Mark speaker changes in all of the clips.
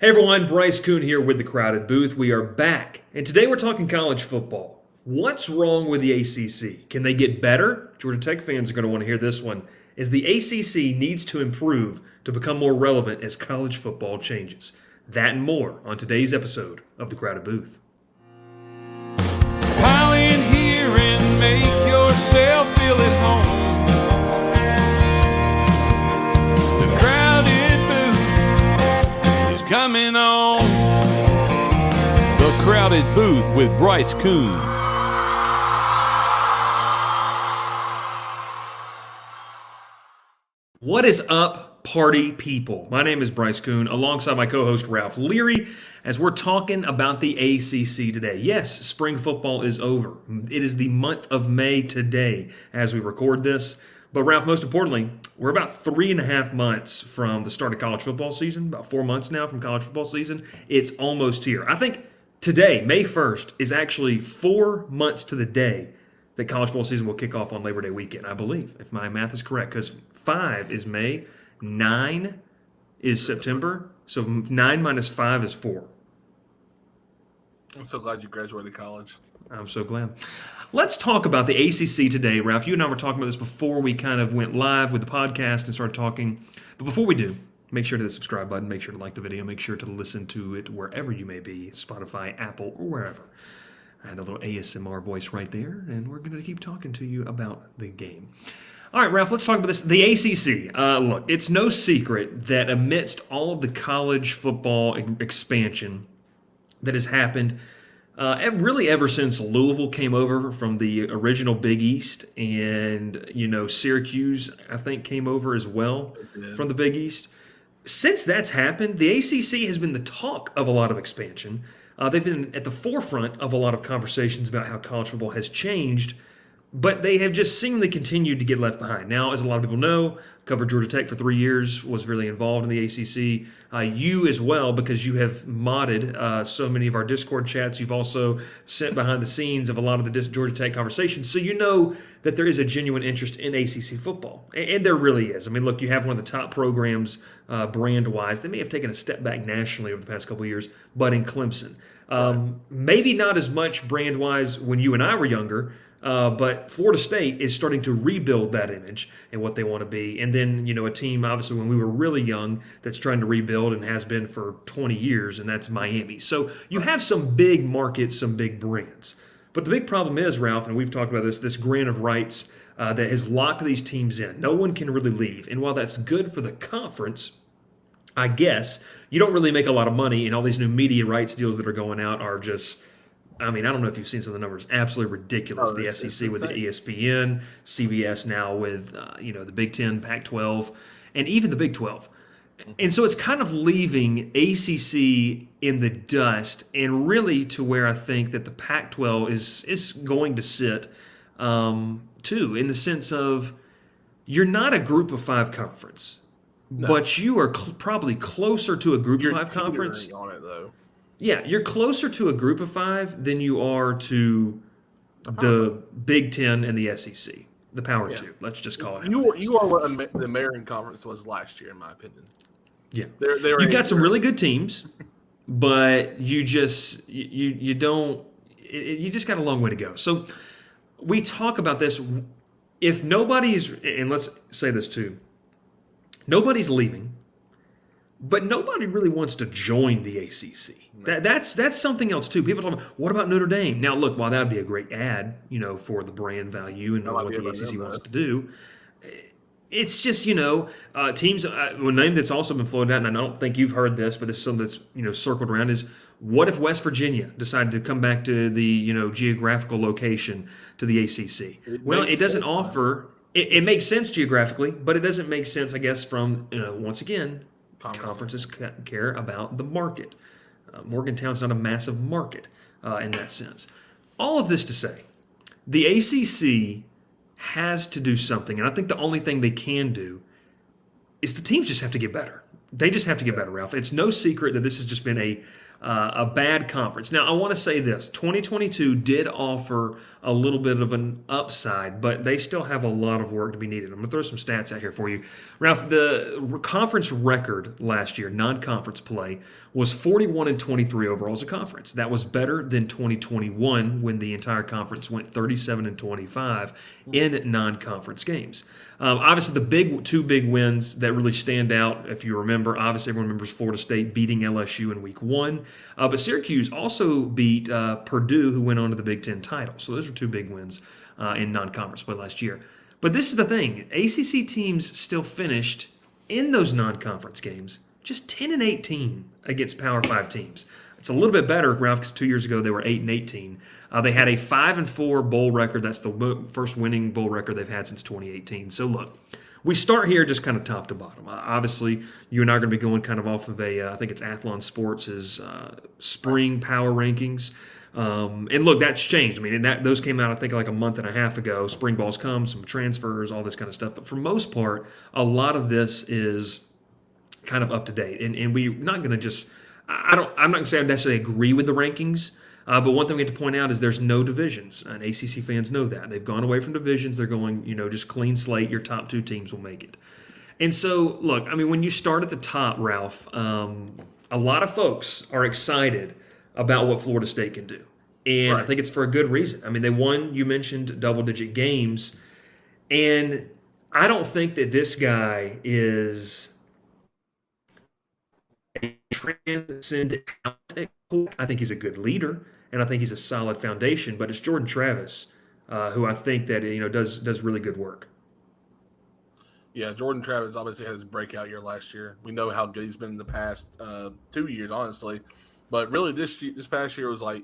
Speaker 1: Hey everyone, Bryce Koon here with the Crowded Booth. We are back, and today we're talking college football. What's wrong with the ACC? Can they get better? Georgia Tech fans are going to want to hear this one, as the ACC needs to improve to become more relevant as college football changes. That and more on today's episode of the Crowded Booth.
Speaker 2: Pile in here and make yourself feel at home. The Crowded Booth is coming on. The Crowded Booth with Bryce Koon.
Speaker 1: What is up, party people? My name is Bryce Koon, alongside my co-host Ralph Leary, as we're talking about the ACC today. Yes, spring football is over. It is the month of May today as we record this. But Ralph, most importantly, we're about 3.5 months from the start of college football season, about 4 months now from college football season. It's almost here. I think today, May 1st, is actually 4 months to the day that college football season will kick off on Labor Day weekend, I believe, if my math is correct, because 5 is May, 9 is September, so 9 minus 5 is 4.
Speaker 3: I'm so glad you graduated college.
Speaker 1: I'm so glad. Let's talk about the ACC today, Ralph. You and I were talking about this before we kind of went live with the podcast and started talking. But before we do, make sure to hit the subscribe button, make sure to like the video, make sure to listen to it wherever you may be, Spotify, Apple, or wherever. I had a little ASMR voice right there, and we're going to keep talking to you about the game. All right, Ralph, let's talk about this. The ACC. Look, it's no secret that amidst all of the college football expansion that has happened, really ever since Louisville came over from the original Big East, and, Syracuse, I think, came over as well from the Big East. Since that's happened, the ACC has been the talk of a lot of expansion. They've been at the forefront of a lot of conversations about how college football has changed, but they have just seemingly continued to get left behind. Now, as a lot of people know, covered Georgia Tech for 3 years, was really involved in the ACC. You as well, because you have modded so many of our Discord chats. You've also sent behind the scenes of a lot of the Georgia Tech conversations. So you know that there is a genuine interest in ACC football. And there really is. I mean, look, you have one of the top programs brand-wise. They may have taken a step back nationally over the past couple of years, but in Clemson. Maybe not as much brand-wise when you and I were younger, but Florida State is starting to rebuild that image and what they want to be. And then, a team, obviously, when we were really young, that's trying to rebuild and has been for 20 years, and that's Miami. So you have some big markets, some big brands. But the big problem is, Ralph, and we've talked about this grant of rights that has locked these teams in. No one can really leave. And while that's good for the conference, I guess, you don't really make a lot of money, and all these new media rights deals that are going out are just, I mean, I don't know if you've seen some of the numbers, absolutely ridiculous. The SEC with the ESPN, CBS now with, the Big Ten, Pac-12, and even the Big 12. And so it's kind of leaving ACC in the dust, and really to where I think that the Pac-12 is going to sit, too, in the sense of you're not a group of 5 conference. No. But you are probably closer to a group of 5 conference.
Speaker 3: On it, though.
Speaker 1: Yeah, you're closer to a group of 5 than you are to the Big Ten and the SEC, the Power 2. Let's just call it.
Speaker 3: You are what the American Conference was last year, in my opinion.
Speaker 1: Yeah, you've got some really good teams, but you just you don't. You just got a long way to go. So we talk about this. If nobody's, and let's say this too. Nobody's leaving, but nobody really wants to join the ACC. That's something else too. People talk about, what about Notre Dame? Now, look, while that would be a great ad, for the brand value and what the ACC wants to do, it's just, teams. A name that's also been floated out, and I don't think you've heard this, but this is something that's circled around, is what if West Virginia decided to come back to the geographical location to the ACC? It doesn't offer. It makes sense geographically, but it doesn't make sense, I guess, from, once again, conferences care about the market. Morgantown's not a massive market in that sense. All of this to say, the ACC has to do something, and I think the only thing they can do is the teams just have to get better. They just have to get better, Ralph. It's no secret that this has just been a a bad conference. Now, I want to say this. 2022 did offer a little bit of an upside, but they still have a lot of work to be needed. I'm going to throw some stats out here for you. Ralph, the conference record last year, non-conference play, was 41-23 overall as a conference. That was better than 2021 when the entire conference went 37-25 in non-conference games. Obviously, the two big wins that really stand out, if you remember, obviously everyone remembers Florida State beating LSU in Week 1. But Syracuse also beat Purdue, who went on to the Big Ten title. So those were two big wins in non-conference play last year. But this is the thing. ACC teams still finished in those non-conference games just 10-18 against Power 5 teams. It's a little bit better, Ralph, because 2 years ago they were 8-18. They had a 5-4 bowl record. That's the first winning bowl record they've had since 2018. So look, we start here just kind of top to bottom. Obviously, you and I are going to be going kind of off of I think it's Athlon Sports' spring power rankings. And look, that's changed. I mean, those came out, I think, like a month and a half ago. Spring balls come, some transfers, all this kind of stuff. But for most part, a lot of this is kind of up to date. And we're not going to just I'm not going to say I necessarily agree with the rankings, but one thing we have to point out is there's no divisions, and ACC fans know that. They've gone away from divisions. They're going, just clean slate. Your top two teams will make it. And so, look, I mean, when you start at the top, Ralph, a lot of folks are excited about what Florida State can do. And
Speaker 3: Right.
Speaker 1: I think it's for a good reason. I mean, they won, you mentioned, double-digit games. And I don't think that this guy is a transcendent talent. I think he's a good leader, and I think he's a solid foundation. But it's Jordan Travis, who I think that does really good work.
Speaker 3: Yeah, Jordan Travis obviously had his breakout year last year. We know how good he's been in the past 2 years, honestly. But really, this past year was like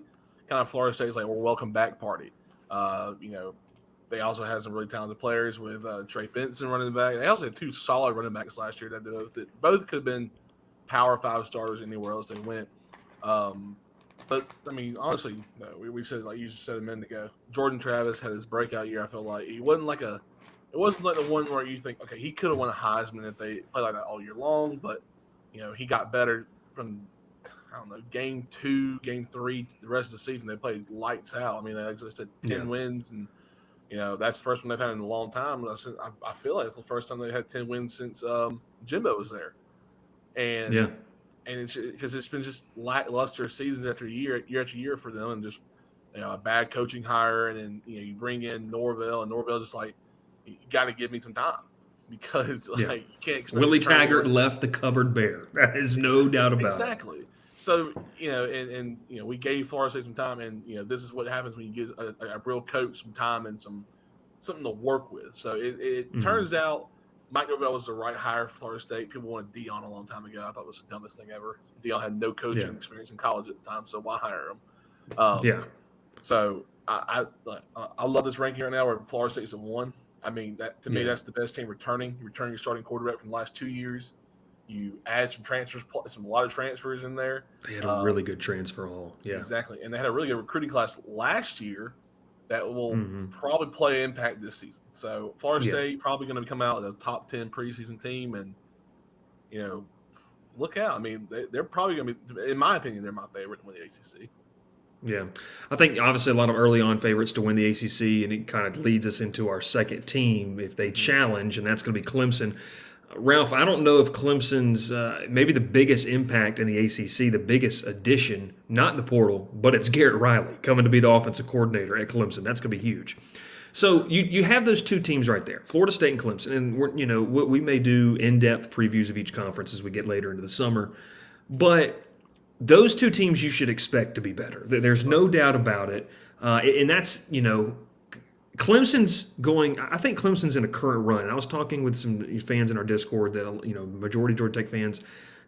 Speaker 3: kind of Florida State's like, welcome back party. They also had some really talented players with Trey Benson running back. They also had two solid running backs last year that both could have been Power 5 starters anywhere else they went. But I mean, honestly, no, we said, like you said a minute ago, Jordan Travis had his breakout year. I feel like it wasn't like the one where you think, okay, he could have won a Heisman if they played like that all year long. But he got better from game 2, game 3, the rest of the season. They played lights out. I mean, like I said, 10 wins, and that's the first one they've had in a long time. I feel like it's the first time they had 10 wins since Jimbo was there. And it's because it's been just lackluster seasons after year after year for them, and just a bad coaching hire, and then you bring in Norvell, and Norvell just like, you got to give me some time, because you can't expect
Speaker 1: Willie Taggart left the cupboard bare. That is no doubt about it.
Speaker 3: Exactly. So and we gave Florida State some time, and this is what happens when you give a real coach some time and something to work with. So it turns out Mike Norvell was the right hire for Florida State. People wanted Dion a long time ago. I thought it was the dumbest thing ever. Dion had no coaching experience in college at the time, so why hire him? So I love this ranking right now where Florida State's at 1. I mean, that to me, that's the best team returning. You're returning your starting quarterback from the last 2 years. You add some transfers, a lot of transfers in there.
Speaker 1: They had a really good transfer haul. Yeah,
Speaker 3: exactly. And they had a really good recruiting class last year that will probably play an impact this season. So Florida State probably going to come out as a top 10 preseason team, and look out. I mean, they're probably going to be, in my opinion, they're my favorite to win the ACC.
Speaker 1: Yeah, I think obviously a lot of early on favorites to win the ACC, and it kind of leads us into our second team if they challenge, and that's going to be Clemson. Ralph, I don't know if Clemson's maybe the biggest impact in the ACC, the biggest addition, not in the portal, but it's Garrett Riley coming to be the offensive coordinator at Clemson. That's going to be huge. So you have those two teams right there, Florida State and Clemson, and we may do in-depth previews of each conference as we get later into the summer, but those two teams you should expect to be better. There's no doubt about it, and that's Clemson's going. I think Clemson's in a current run. I was talking with some fans in our Discord that majority Georgia Tech fans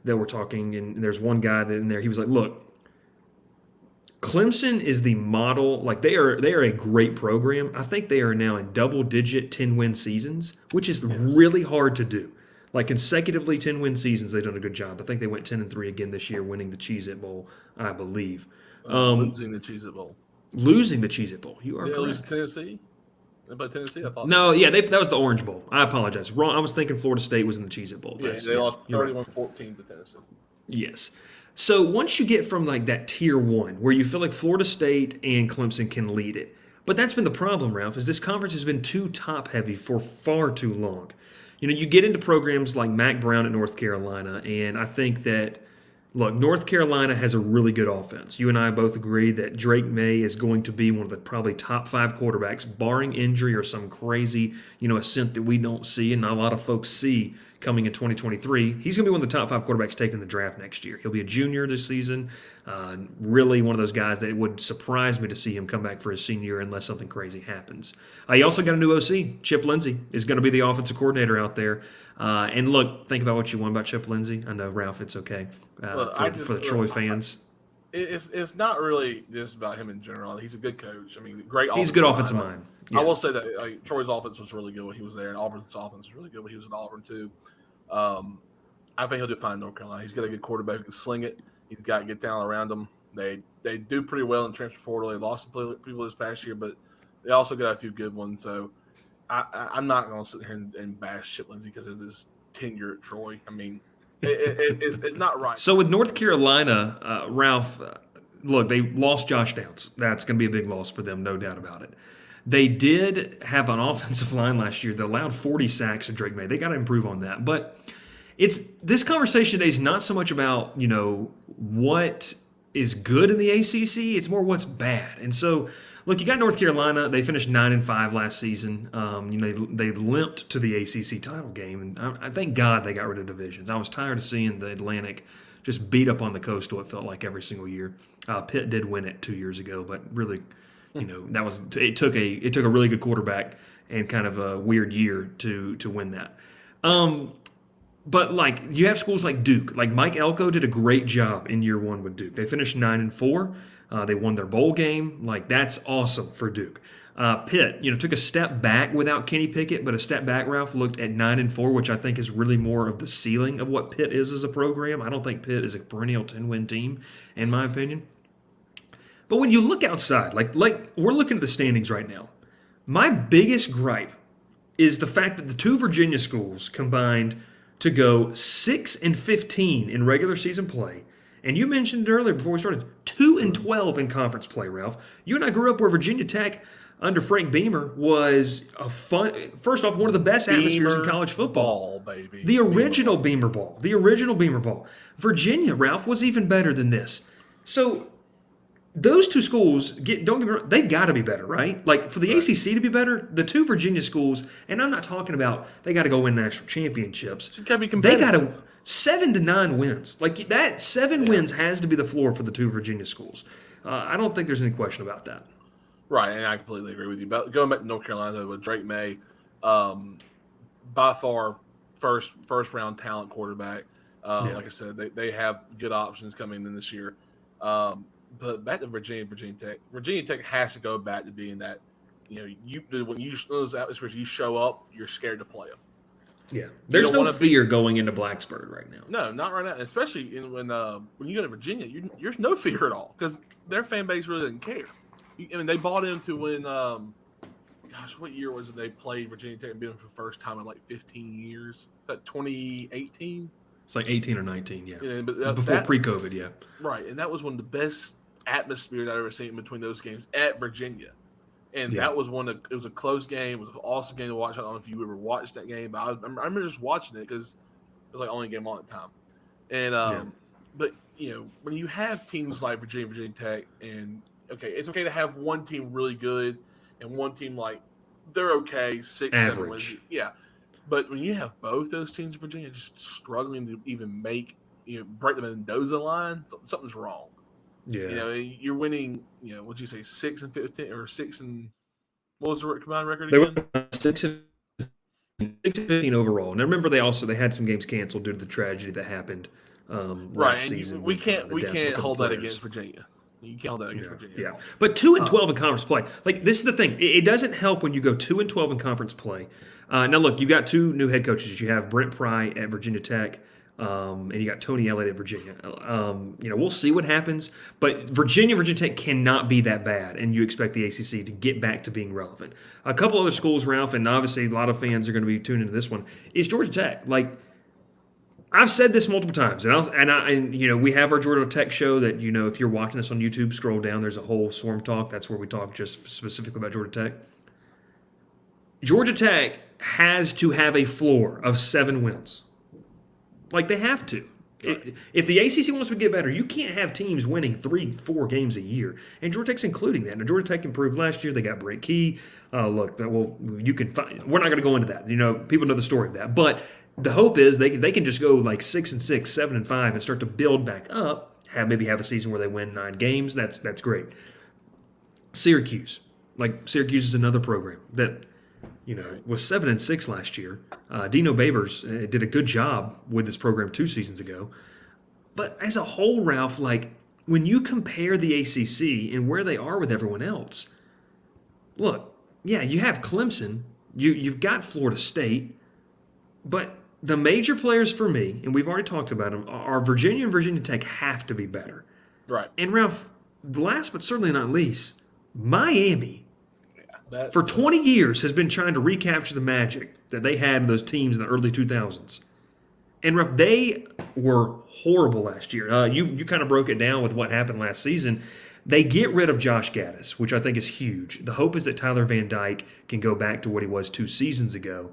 Speaker 1: that were talking, and there's one guy that in there. He was like, "Look, Clemson is the model. Like they are a great program. I think they are now in double-digit 10-win seasons, which is really hard to do. Like consecutively 10-win seasons, they've done a good job. I think they went 10-3 again this year, winning the Cheez-It Bowl, I believe.
Speaker 3: Losing the Cheez-It Bowl.
Speaker 1: Losing the Cheez-It Bowl. You are correct.
Speaker 3: Losing Tennessee. But Tennessee, I thought.
Speaker 1: No, that was the Orange Bowl. I apologize. Wrong. I was thinking Florida State was in the Cheez-It Bowl.
Speaker 3: Yeah, they lost 31-14 to Tennessee.
Speaker 1: Yes. So once you get from like that tier one, where you feel like Florida State and Clemson can lead it, but that's been the problem, Ralph, is this conference has been too top heavy for far too long. You get into programs like Mac Brown at North Carolina, and I think that, look, North Carolina has a really good offense. You and I both agree that Drake May is going to be one of the probably top 5 quarterbacks, barring injury or some crazy, ascent that we don't see and not a lot of folks see coming in 2023. He's going to be one of the top 5 quarterbacks taken in the draft next year. He'll be a junior this season. Really one of those guys that it would surprise me to see him come back for his senior year unless something crazy happens. You also got a new OC. Chip Lindsey is going to be the offensive coordinator out there. And look, think about what you want about Chip Lindsey. I know, Ralph, it's okay for the Troy fans.
Speaker 3: It's not really just about him in general. He's a good coach. I mean, great.
Speaker 1: He's a good offensive mind.
Speaker 3: Yeah. I will say that Troy's offense was really good when he was there, and Auburn's offense was really good when he was at Auburn too. I think he'll do fine in North Carolina. He's got a good quarterback who can sling it. He's got good talent around him. They do pretty well in transfer portal. They lost some people this past year, but they also got a few good ones. So I'm not going to sit here and bash Chip Lindsey because of his tenure at Troy. I mean, it's not right.
Speaker 1: So with North Carolina, Ralph, look, they lost Josh Downs. That's going to be a big loss for them, no doubt about it. They did have an offensive line last year that allowed 40 sacks to Drake May. They got to improve on that. But this conversation today is not so much about, what is good in the ACC. It's more what's bad. And so, look, you got North Carolina. They finished 9-5 last season. They limped to the ACC title game, and I thank God they got rid of divisions. I was tired of seeing the Atlantic just beat up on the Coastal. It felt like every single year. Pitt did win it 2 years ago, but really, it took a really good quarterback and kind of a weird year to win that. But like you have schools like Duke, like Mike Elko did a great job in year one with Duke. They finished 9-4. They won their bowl game. Like that's awesome for Duke. Pitt, took a step back without Kenny Pickett, but a step back, Ralph, looked at 9-4, which I think is really more of the ceiling of what Pitt is as a program. I don't think Pitt is a perennial 10-win team, in my opinion. But when you look outside, like we're looking at the standings right now, my biggest gripe is the fact that the 2 Virginia schools combined to go 6-15 in regular season play. And you mentioned earlier before we started, 2-12 in conference play, Ralph. You and I grew up where Virginia Tech under Frank Beamer was first off, one of the best atmospheres in college football.
Speaker 3: Baby.
Speaker 1: The original Beamer Ball. The original Beamer Ball. Virginia, Ralph, was even better than this. So those 2 schools, don't get me wrong, they've got to be better, right? Like for the ACC to be better, the 2 Virginia schools, and I'm not talking about they got to go win national championships.
Speaker 3: It's got to be competitive.
Speaker 1: They got to 7 to 9 wins. Like that 7 wins has to be the floor for the 2 Virginia schools. I don't think there's any question about that.
Speaker 3: Right, and I completely agree with you. But going back to North Carolina, though, with Drake May, by far first round talent quarterback. Like I said, they have good options coming in this year. But back to Virginia Tech. Virginia Tech has to go back to being that. When those atmospheres, you show up, you're scared to play them.
Speaker 1: Yeah, there's no fear going into Blacksburg right now.
Speaker 3: No, not right now. Especially when you go to Virginia, there's no fear at all because their fan base really doesn't care. They bought into when, what year was it they played Virginia Tech and beat them for the first time in like 15 years? Is that 2018?
Speaker 1: It's like 18 or 19, yeah.
Speaker 3: But
Speaker 1: it was before pre-COVID, yeah.
Speaker 3: Right, and that was one of the best atmospheres I've ever seen between those games at Virginia. And that was it was a close game. It was an awesome game to watch. I don't know if you ever watched that game, but I remember just watching it because it was like only a game on at the time. And but when you have teams like Virginia Tech, and it's okay to have one team really good and one team like they're okay, 6, 7 wins. Yeah. But when you have both those teams in Virginia just struggling to even break the Mendoza line, something's wrong.
Speaker 1: Yeah.
Speaker 3: You're winning, what'd you say, 6-15 or 6 and what was the combined record
Speaker 1: again?
Speaker 3: They
Speaker 1: were 6-15 overall. Now remember they had some games canceled due to the tragedy that happened last season.
Speaker 3: We can't hold that against Virginia. You can't hold that against Virginia.
Speaker 1: Yeah. But 2-12 in conference play. Like this is the thing. It doesn't help when you go 2-12 in conference play. Now look, you've got 2 new head coaches. You have Brent Pry at Virginia Tech. And you got Tony Elliott at Virginia. We'll see what happens. But Virginia Tech cannot be that bad, and you expect the ACC to get back to being relevant. A couple other schools, Ralph, and obviously a lot of fans are going to be tuned into this one, is Georgia Tech. Like, I've said this multiple times, and we have our Georgia Tech show that if you're watching this on YouTube, scroll down. There's a whole Swarm Talk. That's where we talk just specifically about Georgia Tech. Georgia Tech has to have a floor of 7 wins. Like, they have to.
Speaker 3: Right.
Speaker 1: If the ACC wants to get better, you can't have teams winning 3-4 games a year. And Georgia Tech's including that. Now, Georgia Tech improved last year. They got Brent Key. You can find. We're not going to go into that. People know the story of that. But the hope is they can just go like 6-6, 7-5, and start to build back up. Maybe have a season where they win 9 games. That's great. Syracuse is another program that was 7-6 last year. Dino Babers did a good job with this program 2 seasons ago. But as a whole, Ralph, when you compare the ACC and where they are with everyone else, look, yeah, you have Clemson, you've got Florida State, but the major players for me, and we've already talked about them, are Virginia and Virginia Tech have to be better.
Speaker 3: Right.
Speaker 1: And Ralph, last but certainly not least, Miami, for 20 years has been trying to recapture the magic that they had in those teams in the early 2000s. And Ralph, they were horrible last year. You kind of broke it down with what happened last season. They get rid of Josh Gaddis, which I think is huge. The hope is that Tyler Van Dyke can go back to what he was 2 seasons ago.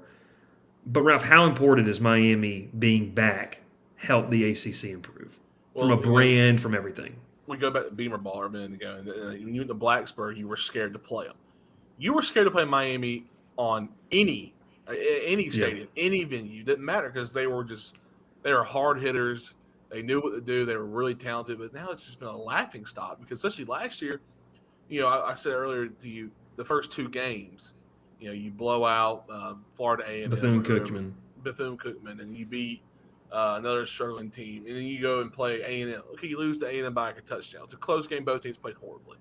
Speaker 1: But, Ralph, how important is Miami being back help the ACC improve? From a brand, from everything.
Speaker 3: We go back to Beamer Ball a minute ago. When you went to Blacksburg, you were scared to play them. You were scared to play Miami on any stadium, any venue. Didn't matter because they were hard hitters. They knew what to do. They were really talented. But now it's just been a laughing stock because especially last year, I said earlier to you, the first 2 games, you blow out Florida A&M, Bethune-Cookman, and you beat another struggling team, and then you go and play A&M. Okay, you lose to A&M by a touchdown. It's a close game. Both teams played horribly.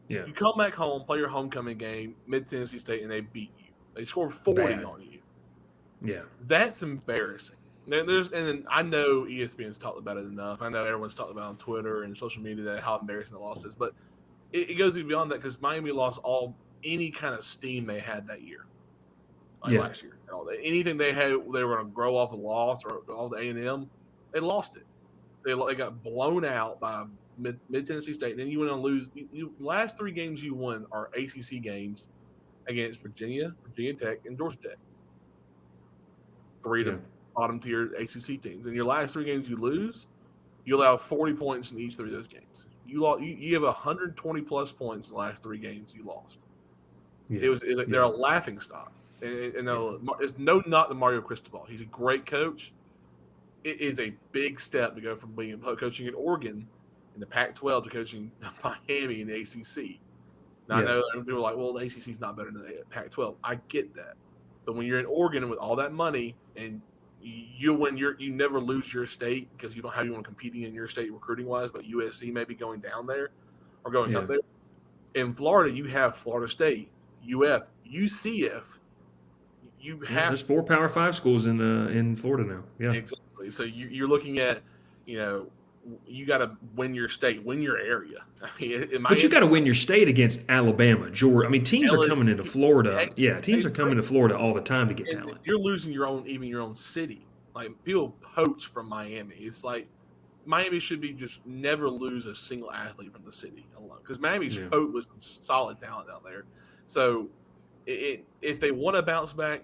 Speaker 1: Yeah.
Speaker 3: You come back home, play your homecoming game, Mid-Tennessee State, and they beat you. They scored 40 on you.
Speaker 1: Yeah. That's
Speaker 3: embarrassing. And I know ESPN's talked about it enough. I know everyone's talked about it on Twitter and social media how embarrassing the loss is. But it goes even beyond that because Miami lost any kind of steam they had that year. Last year. Anything they had, they were going to grow off a loss or all the A&M, they lost it. They got blown out by Mid-Tennessee State, and then you went on to lose. The last 3 games you won are ACC games against Virginia Tech, and Georgia Tech. 3 of the bottom-tier ACC teams. And your last 3 games you lose, you allow 40 points in each 3 of those games. You have 120-plus points in the last 3 games you lost. Yeah. They're a laughing stock. And it's no knock to Mario Cristobal. He's a great coach. It is a big step to go from coaching in Oregon in the Pac-12 to coaching Miami in the ACC. Now, I know people are like, well, the ACC is not better than the Pac-12. I get that. But when you're in Oregon with all that money and you never lose your state because you don't have anyone competing in your state recruiting-wise, but USC may be going down there or going up there. In Florida, you have Florida State, UF, UCF.
Speaker 1: There's 4 Power 5 schools in Florida now. Yeah,
Speaker 3: exactly. So you're looking at, you got to win your state, win your area.
Speaker 1: But you got to win your state against Alabama, Georgia. I mean, teams are coming into Florida. Yeah, teams are coming to Florida all the time to get talent.
Speaker 3: You're losing your own city. Like, people poach from Miami. It's like Miami should be just never lose a single athlete from the city alone because Miami's poached with some solid talent out there. So if they want to bounce back,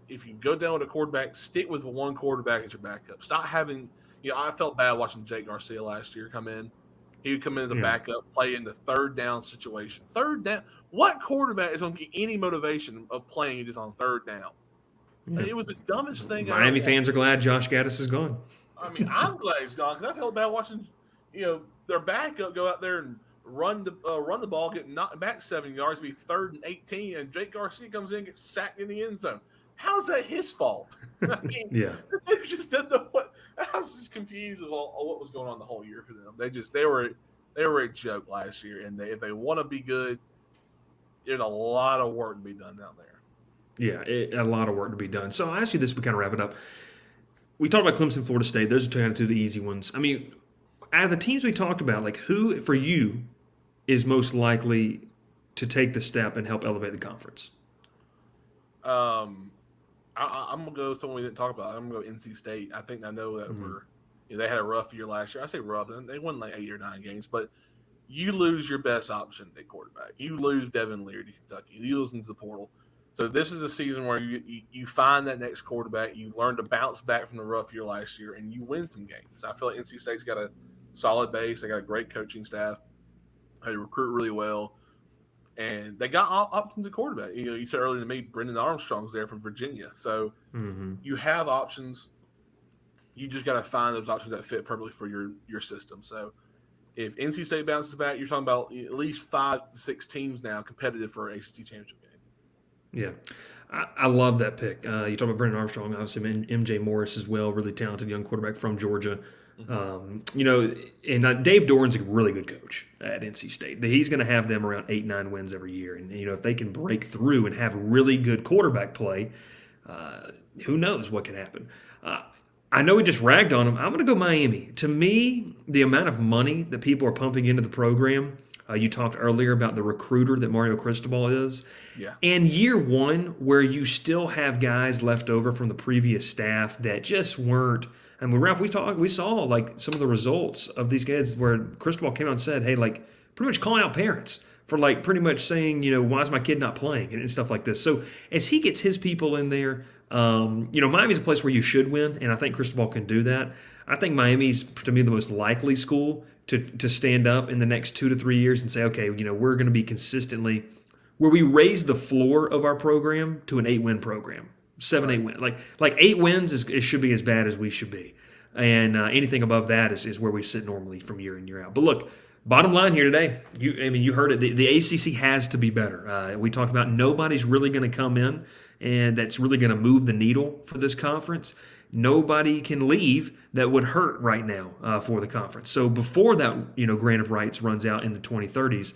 Speaker 3: if you go down with a quarterback, stick with one quarterback as your backup. Stop having I felt bad watching Jake Garcia last year come in. He would come in as a backup, play in the 3rd down situation. 3rd down. What quarterback is going to get any motivation of playing just on 3rd down? Yeah. It was the dumbest thing.
Speaker 1: Miami fans are glad Josh Gaddis is gone.
Speaker 3: I mean, I'm glad he's gone because I felt bad watching, their backup go out there and run the ball, get knocked back 7 yards, be 3rd and 18, and Jake Garcia comes in and gets sacked in the end zone. How's that his fault? I mean, they just didn't know what. I was just confused of all what was going on the whole year for them. They were a joke last year, and if they want to be good, there's a lot of work to be done down there.
Speaker 1: Yeah, a lot of work to be done. So I'll ask you this, we kind of wrap it up. We talked about Clemson, Florida State. Those are kind of 2 of the easy ones. I mean, out of the teams we talked about, who for you is most likely to take the step and help elevate the conference?
Speaker 3: I'm gonna go someone we didn't talk about. I'm gonna go NC State. I think I know that they had a rough year last year. I say rough, and they won like 8 or 9 games, but you lose your best option at quarterback. You lose Devin Leary to Kentucky. You lose him to the portal. So this is a season where you find that next quarterback. You learn to bounce back from the rough year last year, and you win some games. I feel like NC State's got a solid base. They got a great coaching staff. They recruit really well. And they got options at quarterback. You said earlier to me, Brendan Armstrong's there from Virginia. So you have options. You just got to find those options that fit perfectly for your system. So if NC State bounces back, you're talking about at least 5 to 6 teams now competitive for an ACC championship game.
Speaker 1: Yeah. I love that pick. You talk about Brendan Armstrong, obviously MJ Morris as well, really talented young quarterback from Georgia. And Dave Doran's a really good coach at NC State. He's going to have them around 8-9 wins every year. And, if they can break through and have really good quarterback play, who knows what can happen. I know we just ragged on them. I'm going to go Miami. To me, the amount of money that people are pumping into the program, you talked earlier about the recruiter that Mario Cristobal is.
Speaker 3: Yeah.
Speaker 1: And year one, where you still have guys left over from the previous staff that just weren't. I mean, Ralph, we saw like some of the results of these guys where Cristobal came out and said, hey, like pretty much calling out parents for like pretty much saying, why is my kid not playing and stuff like this. So as he gets his people in there, Miami's a place where you should win, and I think Cristobal can do that. I think Miami's, to me, the most likely school to stand up in the next 2 to 3 years and say, okay, we're going to be consistently where we raise the floor of our program to an 8-win program. 7-8 wins. Like 8 wins it should be as bad as we should be. And anything above that is where we sit normally from year in, year out. But look, bottom line here today, you heard it. The ACC has to be better. We talked about nobody's really going to come in and that's really going to move the needle for this conference. Nobody can leave that would hurt right now for the conference. So before that, grant of rights runs out in the 2030s,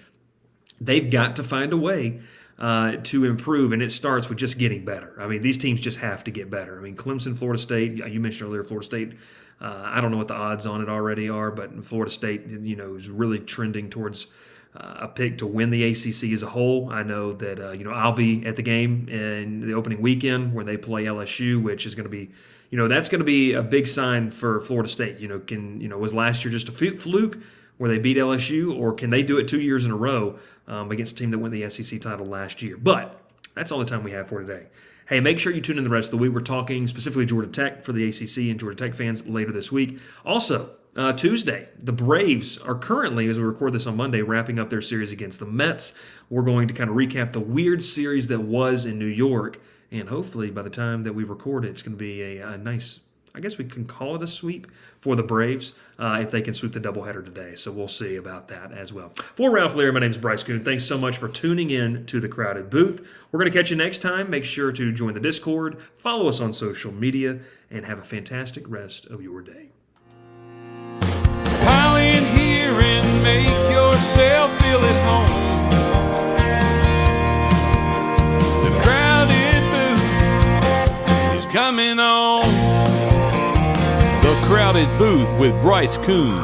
Speaker 1: they've got to find a way to improve, and it starts with just getting better. I mean, these teams just have to get better. I mean, Clemson, Florida State, you mentioned earlier Florida State. I don't know what the odds on it already are, but Florida State, is really trending towards a pick to win the ACC as a whole. I know that, I'll be at the game in the opening weekend where they play LSU, which is going to be, that's going to be a big sign for Florida State. Was last year just a fluke where they beat LSU, or can they do it 2 years in a row against a team that won the SEC title last year? But that's all the time we have for today. Hey, make sure you tune in the rest of the week. We're talking specifically Georgia Tech for the ACC and Georgia Tech fans later this week. Also, Tuesday, the Braves are currently, as we record this on Monday, wrapping up their series against the Mets. We're going to kind of recap the weird series that was in New York, and hopefully by the time that we record it, it's going to be a nice, I guess we can call it a sweep for the Braves if they can sweep the doubleheader today. So we'll see about that as well. For Ralph Leary, my name is Bryce Koon. Thanks so much for tuning in to The Crowded Booth. We're going to catch you next time. Make sure to join the Discord, follow us on social media, and have a fantastic rest of your day.
Speaker 2: Pile in here and make yourself feel at home. The crowded booth is coming on. The Crowded Booth with Bryce Koon.